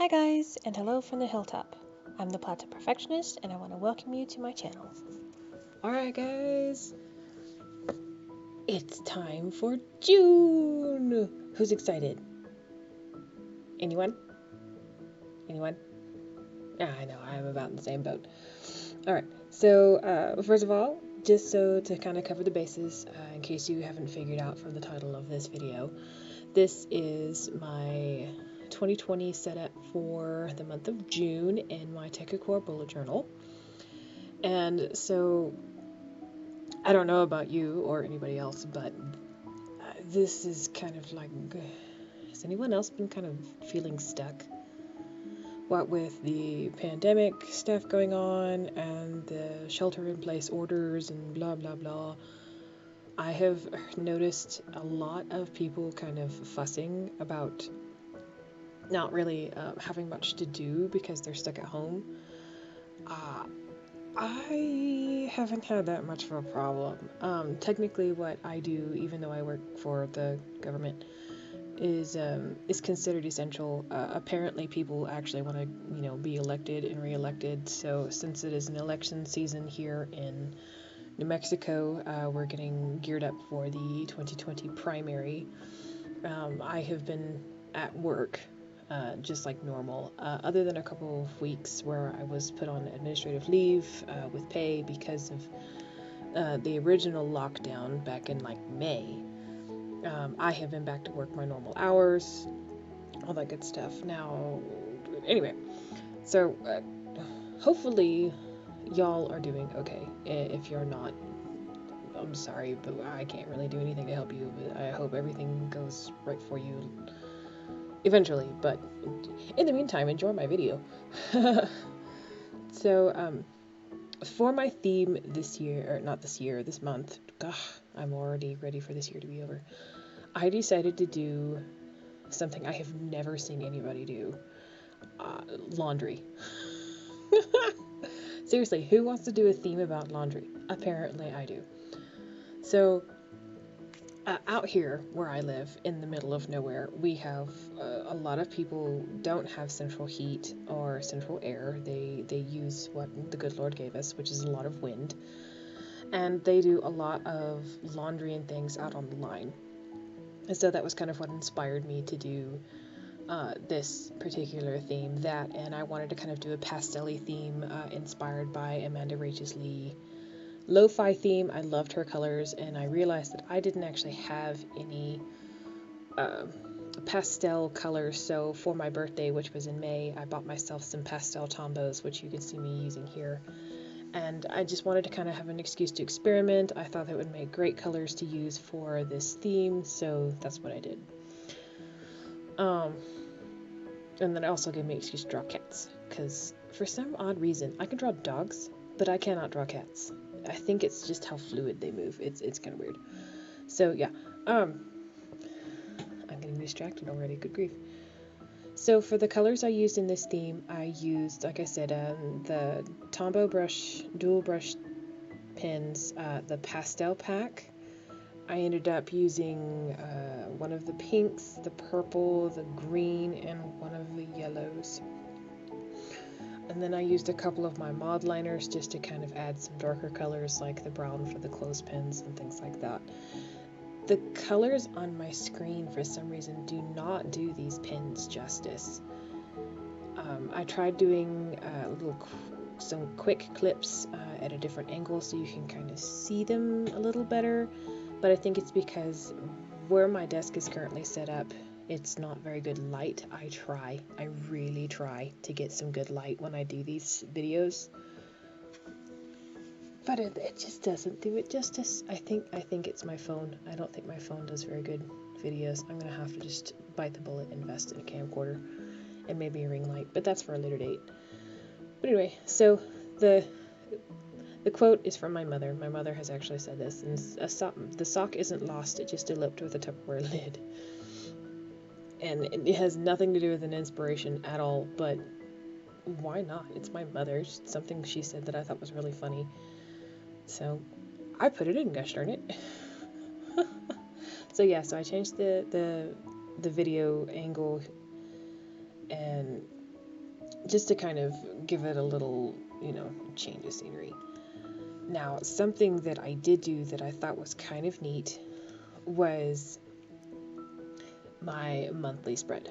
Hi guys, and hello from the hilltop. I'm the Plateau Perfectionist, and I want to welcome you to my channel. Alright guys, it's time for June! Who's excited? Anyone? Anyone? I know, I'm about in the same boat. Alright, so first of all, just so to kind of cover the bases, in case you haven't figured out from the title of this video, this is my 2020 setup for the month of June in my Tekukor bullet journal. And so, I don't know about you or anybody else, but this is kind of like, has anyone else been kind of feeling stuck? What with the pandemic stuff going on and the shelter-in-place orders and blah blah blah, I have noticed a lot of people kind of fussing about not really having much to do because they're stuck at home. I haven't had that much of a problem. Technically what I do, even though I work for the government, is considered essential. Apparently people actually want to, be elected and re-elected, so since it is an election season here in New Mexico, we're getting geared up for the 2020 primary. I have been at work just like normal, other than a couple of weeks where I was put on administrative leave with pay because of the original lockdown back in like May. I have been back to work my normal hours, all that good stuff. Now, anyway, so hopefully y'all are doing okay. If you're not, I'm sorry, but I can't really do anything to help you, but I hope everything goes right for you eventually, but in the meantime, enjoy my video. So, for my theme this year, or not this year, this month, I'm already ready for this year to be over. I decided to do something I have never seen anybody do. Laundry. Seriously, who wants to do a theme about laundry? Apparently I do. So, out here where I live in the middle of nowhere, we have a lot of people don't have central heat or central air. They use what the good Lord gave us, which is a lot of wind, and they do a lot of laundry and things out on the line. And so that was kind of what inspired me to do this particular theme. That, and I wanted to kind of do a pastel-y theme inspired by Amanda Rachis Lee lo-fi theme. I loved her colors, and I realized that I didn't actually have any pastel colors, so for my birthday, which was in May, I bought myself some pastel tombos, which you can see me using here, and I just wanted to kind of have an excuse to experiment. I thought that would make great colors to use for this theme, so that's what I did. And then it also gave me an excuse to draw cats, because for some odd reason, I can draw dogs, but I cannot draw cats. I think it's just how fluid they move. It's kind of weird. So yeah, I'm getting distracted already. Good grief. So for the colors I used in this theme, I used, like I said, the Tombow brush, dual brush pens, the pastel pack. I ended up using one of the pinks, the purple, the green, and one of the yellows. And then I used a couple of my Mildliners just to kind of add some darker colors, like the brown for the clothespins and things like that. The colors on my screen, for some reason, do not do these pins justice. I tried doing some quick clips at a different angle so you can kind of see them a little better, but I think it's because where my desk is currently set up, it's not very good light. I really try to get some good light when I do these videos, but it just doesn't do it justice. I think it's my phone. I don't think my phone does very good videos. I'm gonna have to just bite the bullet and invest in a camcorder and maybe a ring light, but that's for a later date. But anyway, so the quote is from my mother. My mother has actually said this, and the sock isn't lost, it just eloped with a Tupperware lid. And it has nothing to do with an inspiration at all, but why not? It's my mother. It's something she said that I thought was really funny. So I put it in, gosh darn it. So yeah, so I changed the video angle, and just to kind of give it a little, change of scenery. Now, something that I did do that I thought was kind of neat was my monthly spread.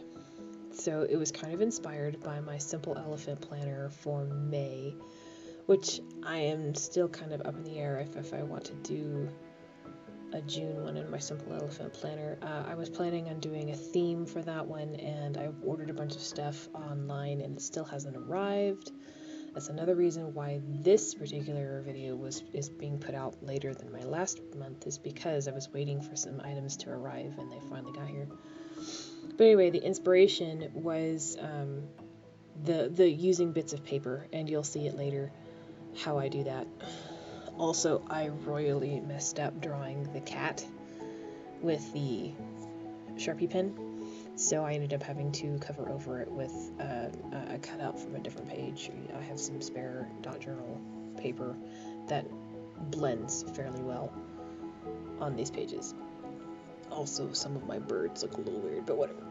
So it was kind of inspired by my Simple Elephant planner for May, which I am still kind of up in the air if I want to do a June one in my Simple Elephant planner. I was planning on doing a theme for that one, and I ordered a bunch of stuff online and it still hasn't arrived. That's another reason why this particular video is being put out later than my last month, is because I was waiting for some items to arrive and they finally got here. But anyway, the inspiration was the using bits of paper, and you'll see it later how I do that. Also, I royally messed up drawing the cat with the Sharpie pen, so I ended up having to cover over it with a cutout from a different page. I have some spare dot journal paper that blends fairly well on these pages. Also, some of my birds look a little weird, but whatever.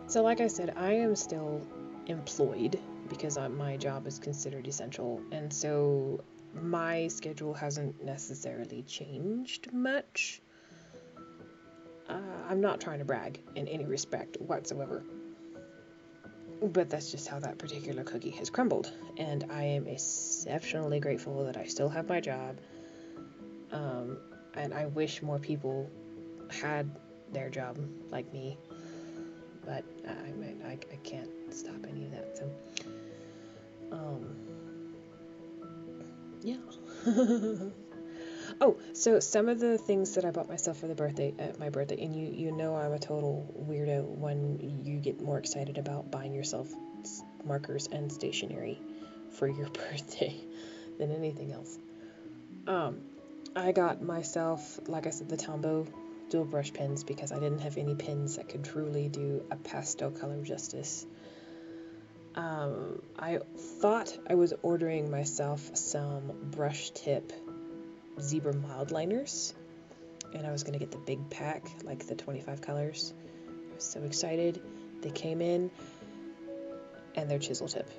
So like I said, I am still employed because my job is considered essential, and so my schedule hasn't necessarily changed much. I'm not trying to brag in any respect whatsoever, but that's just how that particular cookie has crumbled, and I am exceptionally grateful that I still have my job, and I wish more people had their job like me, but I can't stop any of that, so yeah. Oh, so some of the things that I bought myself for my birthday, and you know I'm a total weirdo when you get more excited about buying yourself markers and stationery for your birthday than anything else. I got myself, like I said, the Tombow dual brush pens because I didn't have any pens that could truly do a pastel color justice. I thought I was ordering myself some brush tip zebra Mildliners, and I was going to get the big pack, like the 25 colors. I was so excited. They came in, and they're chisel tip,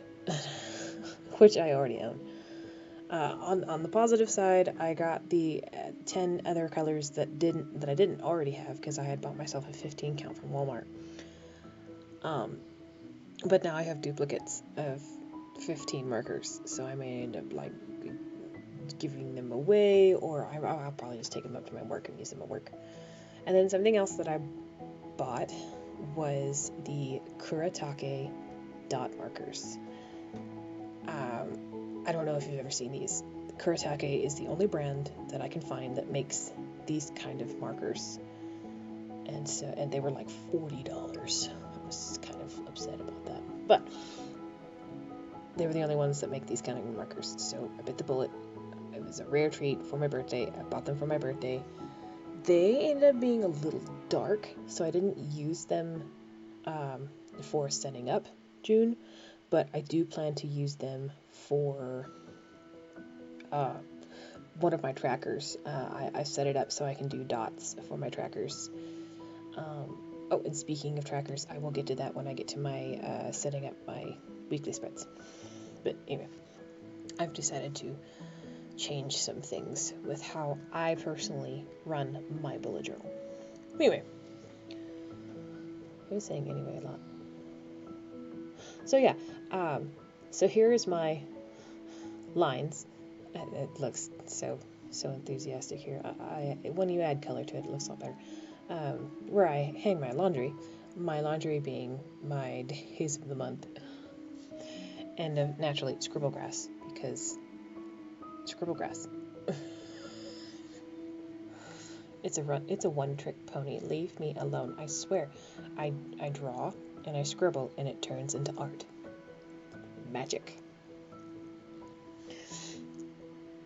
which I already own. On the positive side, I got the 10 other colors that I didn't already have because I had bought myself a 15 count from Walmart. But now I have duplicates of 15 markers, so I may end up like giving them away, or I'll probably just take them up to my work and use them at work. And then something else that I bought was the Kurosaki Dot Markers. I don't know if you've ever seen these. Kurosaki is the only brand that I can find that makes these kind of markers, and they were like $40. I was kind of upset about that, but they were the only ones that make these kind of markers, so I bit the bullet. It was a rare treat for my birthday. I bought them for my birthday. They ended up being a little dark, so I didn't use them for setting up June, but I do plan to use them for one of my trackers. I set it up so I can do dots for my trackers. Oh, and speaking of trackers, I will get to that when I get to my setting up my weekly spreads. But anyway, I've decided to change some things with how I personally run my bullet journal. Anyway, I was saying anyway a lot. So yeah, so here is my lines. It looks so enthusiastic here. When you add color to it, it looks a lot better. Where I hang my laundry being my days of the month, and naturally scribble grass, because scribble grass. It's a one-trick pony. Leave me alone. I swear. I draw and I scribble and it turns into art. Magic.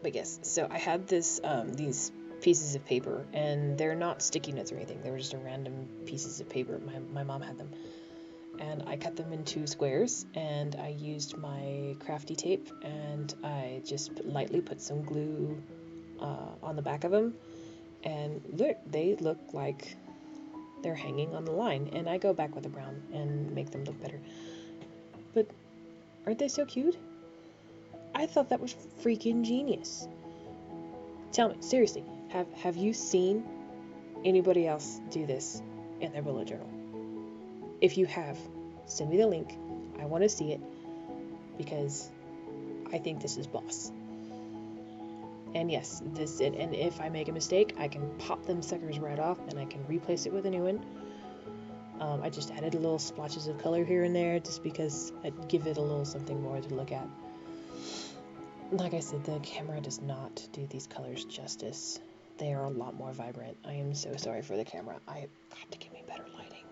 But yes, so I had these pieces of paper, and they're not sticky notes or anything. They were just random pieces of paper. My mom had them. And I cut them in 2 squares, and I used my crafty tape, and I just lightly put some glue on the back of them, and look, they look like they're hanging on the line, and I go back with the brown and make them look better. But aren't they so cute? I thought that was freaking genius. Tell me, seriously, have you seen anybody else do this in their bullet journal? If you have, send me the link. I want to see it because I think this is boss. And yes, and if I make a mistake, I can pop them suckers right off and I can replace it with a new one. I just added little splotches of color here and there just because I'd give it a little something more to look at. Like I said, the camera does not do these colors justice. They are a lot more vibrant. I am so sorry for the camera. I got to give me better lighting.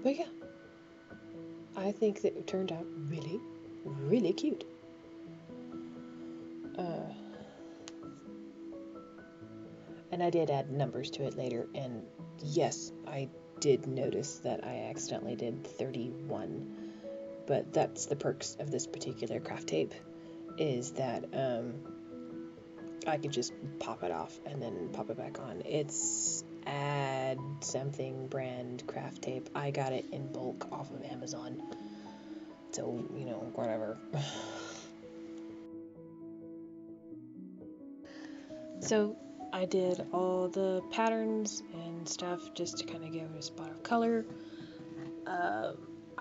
But yeah, I think that it turned out really, really cute. And I did add numbers to it later, and yes, I did notice that I accidentally did 31. But that's the perks of this particular craft tape, is that I could just pop it off and then pop it back on. It's Add Something brand craft tape. I got it in bulk off of Amazon. So, whatever. So, I did all the patterns and stuff just to kind of give it a spot of color.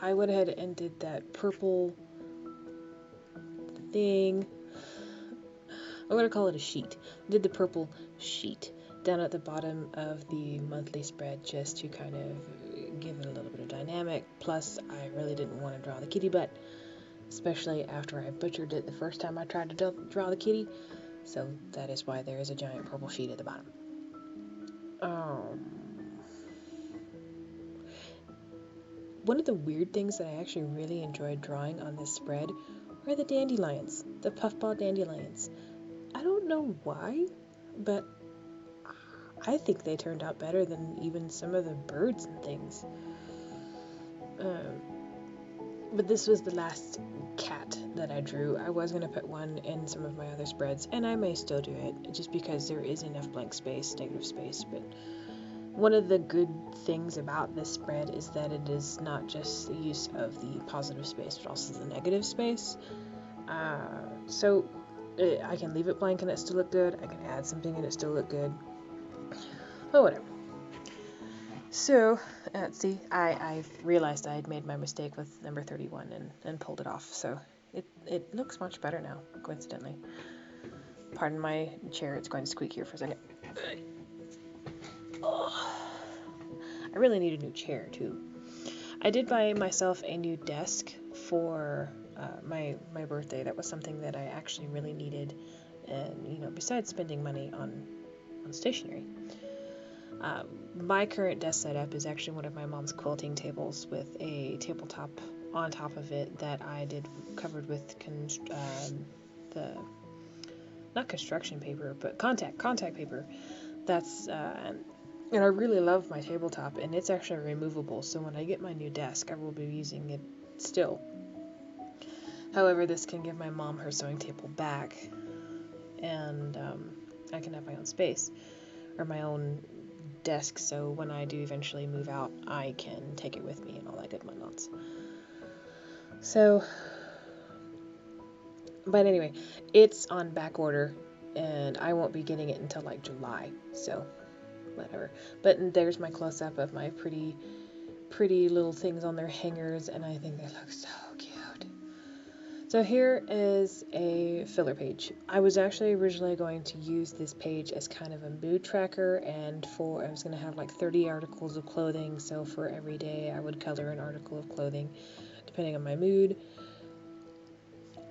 I went ahead and did that purple thing. I'm going to call it a sheet. Did the purple sheet down at the bottom of the monthly spread just to kind of give it a little bit of dynamic. Plus, I really didn't want to draw the kitty butt, especially after I butchered it the first time I tried to draw the kitty. So that is why there is a giant purple sheet at the bottom. One of the weird things that I actually really enjoyed drawing on this spread are the dandelions, the puffball dandelions. I don't know why, but I think they turned out better than even some of the birds and things. But this was the last cat that I drew. I was going to put one in some of my other spreads, and I may still do it, just because there is enough blank space, negative space, but one of the good things about this spread is that it is not just the use of the positive space, but also the negative space. So I can leave it blank and it still look good. I can add something and it still look good. Oh, whatever. So, let's see. I realized I had made my mistake with number 31 and pulled it off. So it looks much better now, coincidentally. Pardon my chair. It's going to squeak here for a second. I really need a new chair too. I did buy myself a new desk for my birthday. That was something that I actually really needed, and besides spending money on stationery, my current desk setup is actually one of my mom's quilting tables with a tabletop on top of it that I did covered with not construction paper, but contact paper. That's and I really love my tabletop, and it's actually removable, so when I get my new desk, I will be using it still. However, this can give my mom her sewing table back, and I can have my own space, or my own desk, so when I do eventually move out, I can take it with me and all that good whatnots. So, but anyway, it's on back order, and I won't be getting it until like July, so whatever. But there's my close-up of my pretty little things on their hangers, and I think they look so cute. So here is a filler page. I was actually originally going to use this page as kind of a mood tracker, and I was going to have like 30 articles of clothing, so for every day I would color an article of clothing depending on my mood.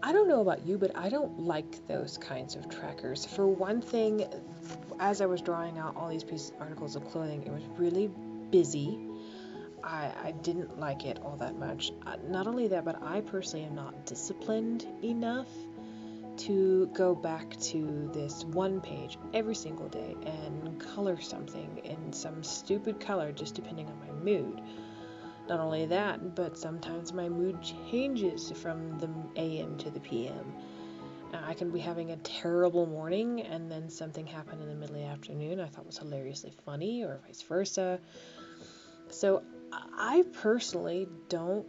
I don't know about you, but I don't like those kinds of trackers. For one thing, as I was drawing out all these articles of clothing, it was really busy. I didn't like it all that much. Not only that, but I personally am not disciplined enough to go back to this one page every single day and color something in some stupid color just depending on my mood. Not only that, but sometimes my mood changes from the AM to the PM. I can be having a terrible morning and then something happened in the middle of the afternoon I thought was hilariously funny, or vice versa. So I personally don't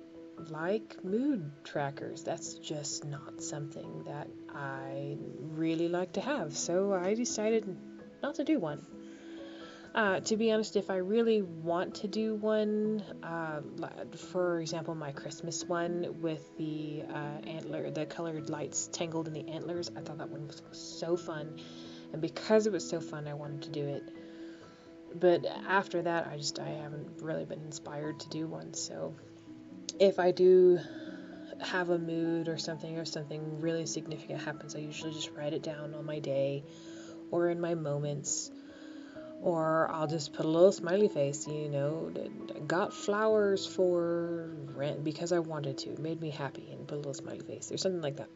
like mood trackers. That's just not something that I really like to have. So I decided not to do one. To be honest, if I really want to do one, for example, my Christmas one with the the colored lights tangled in the antlers, I thought that one was so fun. And because it was so fun, I wanted to do it. But after that, I haven't really been inspired to do one. So if I do have a mood or something really significant happens, I usually just write it down on my day or in my moments. Or I'll just put a little smiley face, got flowers for rent because I wanted to. It made me happy, and put a little smiley face or something like that.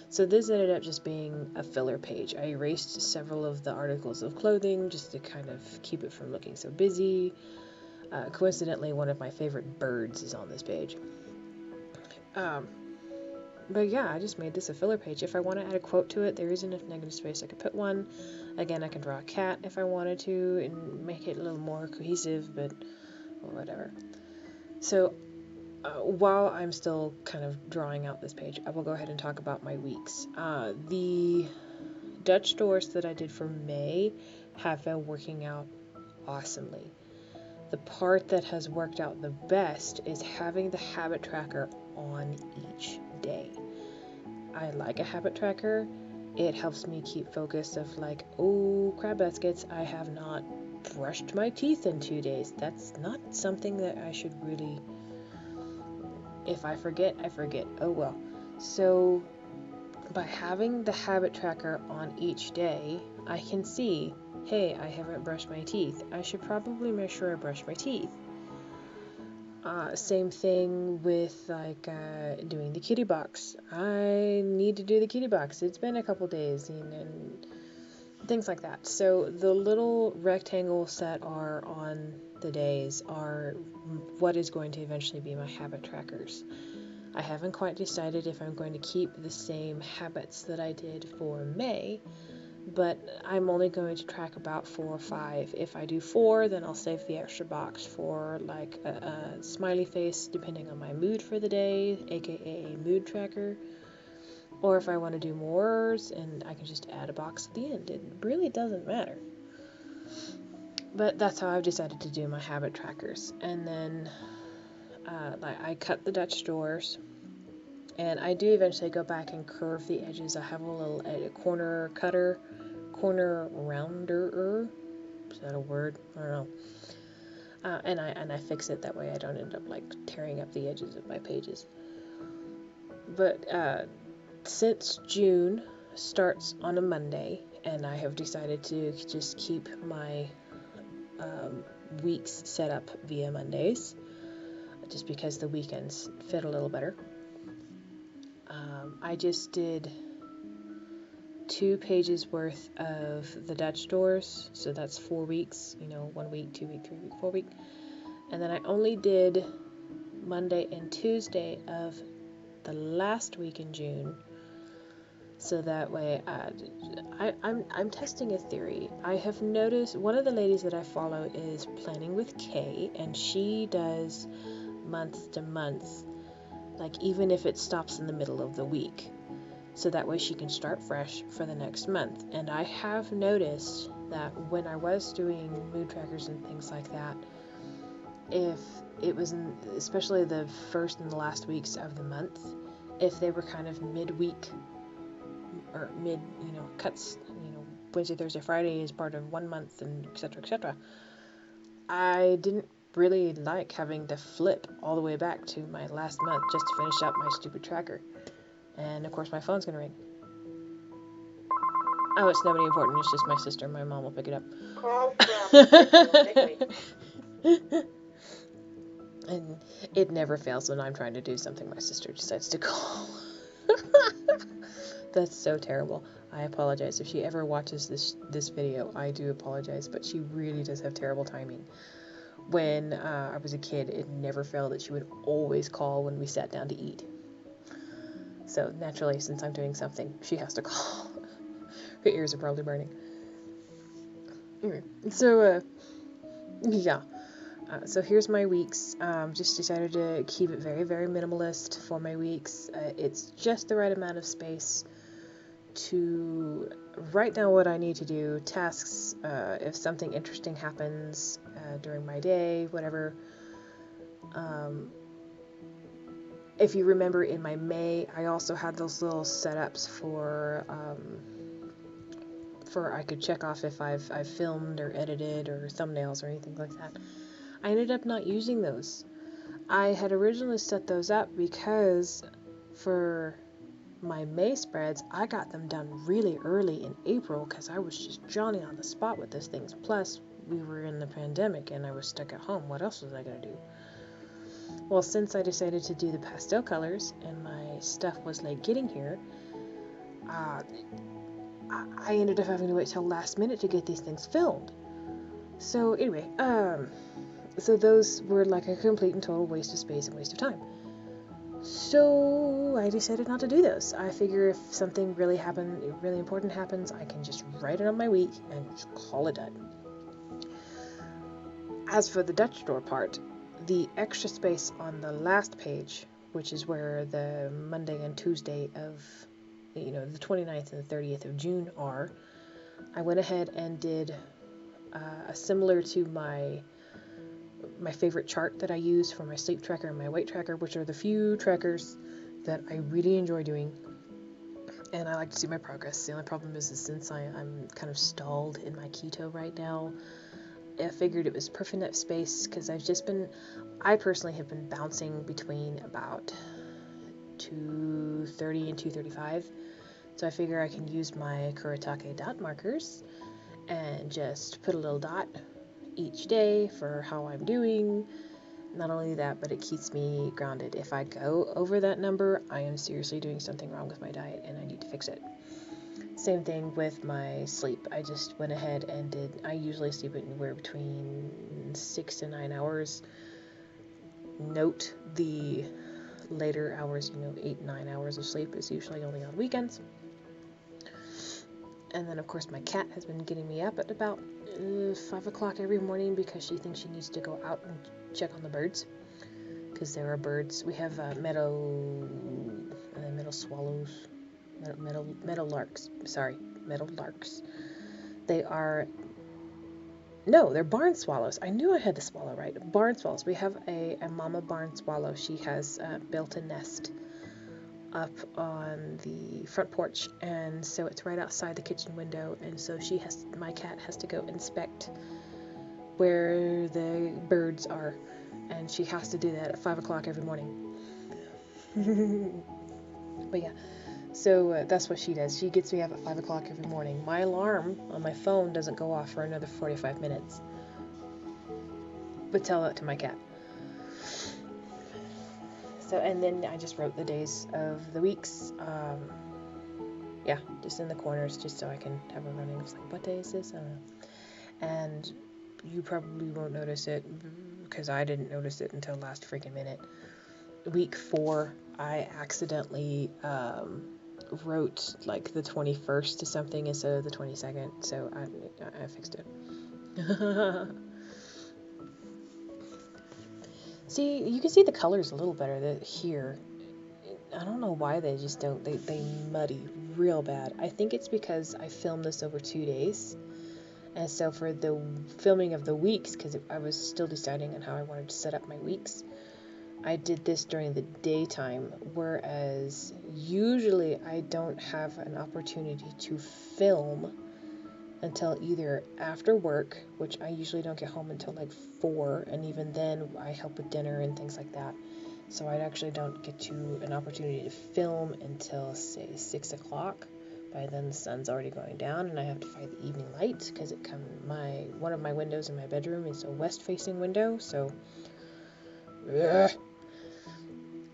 So this ended up just being a filler page. I erased several of the articles of clothing just to kind of keep it from looking so busy. Coincidentally, one of my favorite birds is on this page. But yeah, I just made this a filler page. If I want to add a quote to it, there is enough negative space I could put one. Again, I can draw a cat if I wanted to and make it a little more cohesive, but whatever. So while I'm still kind of drawing out this page, I will go ahead and talk about my weeks. The Dutch doors that I did for May have been working out awesomely. The part that has worked out the best is having the habit tracker on each day. I like a habit tracker. It helps me keep focus of like, oh, crab baskets, I have not brushed my teeth in 2 days. That's not something that I should really, if I forget, I forget. Oh well. So by having the habit tracker on each day, I can see, hey, I haven't brushed my teeth. I should probably make sure I brush my teeth. Same thing with doing the kitty box. I need to do the kitty box. It's been a couple days and things like that. So the little rectangles that are on the days are what is going to eventually be my habit trackers. I haven't quite decided if I'm going to keep the same habits that I did for May, but I'm only going to track about 4 or 5. If I do 4, then I'll save the extra box for like a smiley face depending on my mood for the day, aka a mood tracker. Or if I want to do more, and I can just add a box at the end. It really doesn't matter. But that's how I've decided to do my habit trackers. And then I cut the Dutch doors, and I do eventually go back and curve the edges. I have a little corner cutter, corner rounderer. Is that a word? I don't know. And I fix it that way I don't end up like tearing up the edges of my pages. But since June starts on a Monday, and I have decided to just keep my weeks set up via Mondays, just because the weekends fit a little better. I just did 2 pages worth of the Dutch doors, so that's 4 weeks, 1 week, 2 week, 3 week, 4 week. And then I only did Monday and Tuesday of the last week in June, so that way I'm testing a theory. I have noticed one of the ladies that I follow is Planning with Kay, and she does month to month, like even if it stops in the middle of the week, so that way she can start fresh for the next month. And I have noticed that when I was doing mood trackers and things like that, if it was especially the first and the last weeks of the month, if they were kind of midweek or mid, cuts, Wednesday, Thursday, Friday is part of 1 month, and etc., I didn't really like having to flip all the way back to my last month just to finish up my stupid tracker. And of course my phone's gonna ring. Oh, it's nobody important, it's just my sister. My mom will pick it up. Call from And it never fails when I'm trying to do something, my sister decides to call. That's so terrible. I apologize. If she ever watches this video, I do apologize, but she really does have terrible timing. When I was a kid, it never failed that she would always call when we sat down to eat. So naturally, since I'm doing something, she has to call. Her ears are probably burning. Anyway, so yeah. So here's my weeks. Just decided to keep it very, very minimalist for my weeks. It's just the right amount of space to write down what I need to do, tasks, if something interesting happens during my day, whatever. If you remember in my May, I also had those little setups for I could check off if I've filmed or edited or thumbnails or anything like that. I ended up not using those. I had originally set those up because for my May spreads, I got them done really early in April because I was just Johnny on the spot with those things. Plus, we were in the pandemic and I was stuck at home. What else was I going to do? Well, since I decided to do the pastel colors and my stuff was late getting here, I ended up having to wait till last minute to get these things filmed. So anyway, so those were like a complete and total waste of space and waste of time. So I decided not to do those. I figure if something really important happens, I can just write it on my week and just call it done. As for the Dutch door part, the extra space on the last page, which is where the Monday and Tuesday of, the 29th and the 30th of June are, I went ahead and did similar to my favorite chart that I use for my sleep tracker and my weight tracker, which are the few trackers that I really enjoy doing, and I like to see my progress. The only problem is since I'm kind of stalled in my keto right now, I figured it was perfect enough space because I personally have been bouncing between about 230 and 235, so I figure I can use my Kurosaki Dot Markers and just put a little dot each day for how I'm doing. Not only that, but it keeps me grounded. If I go over that number, I am seriously doing something wrong with my diet and I need to fix it. Same thing with my sleep. I just went ahead and I usually sleep anywhere between 6 to 9 hours. Note the later hours, 8, 9 hours of sleep is usually only on weekends. And then, of course, my cat has been getting me up at about 5 o'clock every morning because she thinks she needs to go out and check on the birds. Because there are birds. We have meadow swallows, meadow larks. Sorry, meadow larks. They're barn swallows. I knew I had the swallow right. Barn swallows. We have a mama barn swallow. She has built a nest up on the front porch, and so it's right outside the kitchen window, and so my cat has to go inspect where the birds are, and she has to do that at 5 o'clock every morning. But yeah, so that's what she does. She gets me up at 5 o'clock every morning. My alarm on my phone doesn't go off for another 45 minutes. But tell that to my cat. So, and then I just wrote the days of the weeks. Just in the corners, just so I can have a running. It's like, what day is this? I don't know. And you probably won't notice it because I didn't notice it until last freaking minute. Week 4, I accidentally wrote like the 21st to something instead of the 22nd, so I fixed it. See, you can see the colors a little better here. I don't know why they just don't, they muddy real bad. I think it's because I filmed this over 2 days. And so for the filming of the weeks, because I was still deciding on how I wanted to set up my weeks, I did this during the daytime, whereas usually I don't have an opportunity to film until either after work, which I usually don't get home until like 4, and even then I help with dinner and things like that. So I actually don't get to an opportunity to film until, say, 6 o'clock. By then the sun's already going down and I have to fight the evening light because one of my windows in my bedroom is a west-facing window, so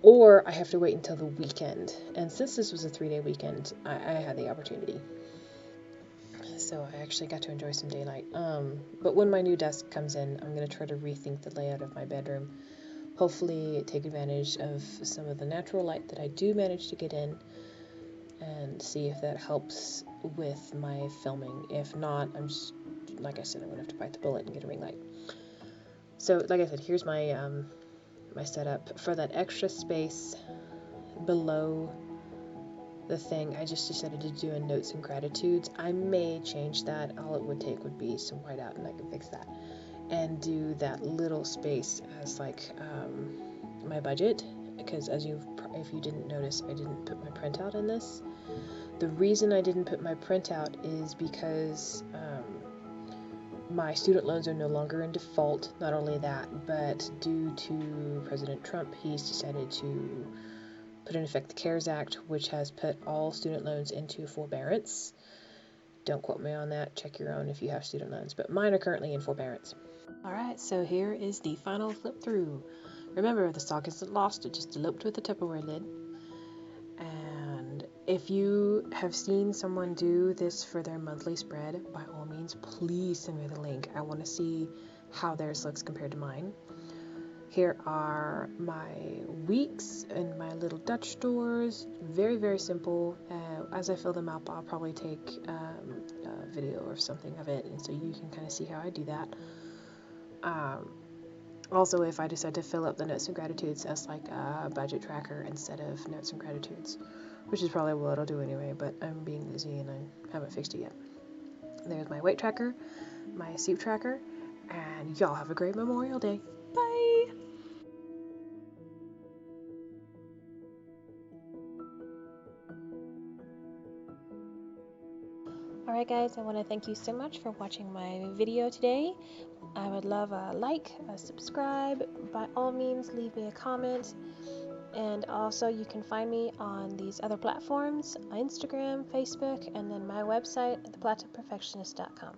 or I have to wait until the weekend. And since this was a 3-day weekend, I had the opportunity. So I actually got to enjoy some daylight. But when my new desk comes in, I'm going to try to rethink the layout of my bedroom. hopefully take advantage of some of the natural light that I do manage to get in and see if that helps with my filming. If not, I'm just, like I said, I'm gonna have to bite the bullet and get a ring light. So like I said, here's my my setup. For that extra space below the thing, I just decided to do a notes and gratitudes. I may change that. All it would take would be some whiteout and I can fix that. And do that little space as like my budget, because if you didn't notice, I didn't put my printout in this. The reason I didn't put my printout is because my student loans are no longer in default. Not only that, but due to President Trump, he's decided to put in effect the CARES Act, which has put all student loans into forbearance. Don't quote me on that. Check your own if you have student loans, but mine are currently in forbearance. Alright, so here is the final flip through. Remember, the sock isn't lost, it just eloped with the Tupperware lid. And if you have seen someone do this for their monthly spread, by all means, please send me the link. I want to see how theirs looks compared to mine. Here are my weeks and my little Dutch stores. Very, very simple. As I fill them up, I'll probably take a video or something of it, and so you can kind of see how I do that. Also, if I decide to fill up the notes and gratitudes as like a budget tracker instead of notes and gratitudes, which is probably what I'll do anyway, but I'm being lazy and I haven't fixed it yet. There's my weight tracker, my soup tracker, and y'all have a great Memorial Day. Bye! Alright guys, I want to thank you so much for watching my video today. I would love a like, a subscribe, by all means leave me a comment, and also you can find me on these other platforms, Instagram, Facebook, and then my website, theplatauperfectionist.com.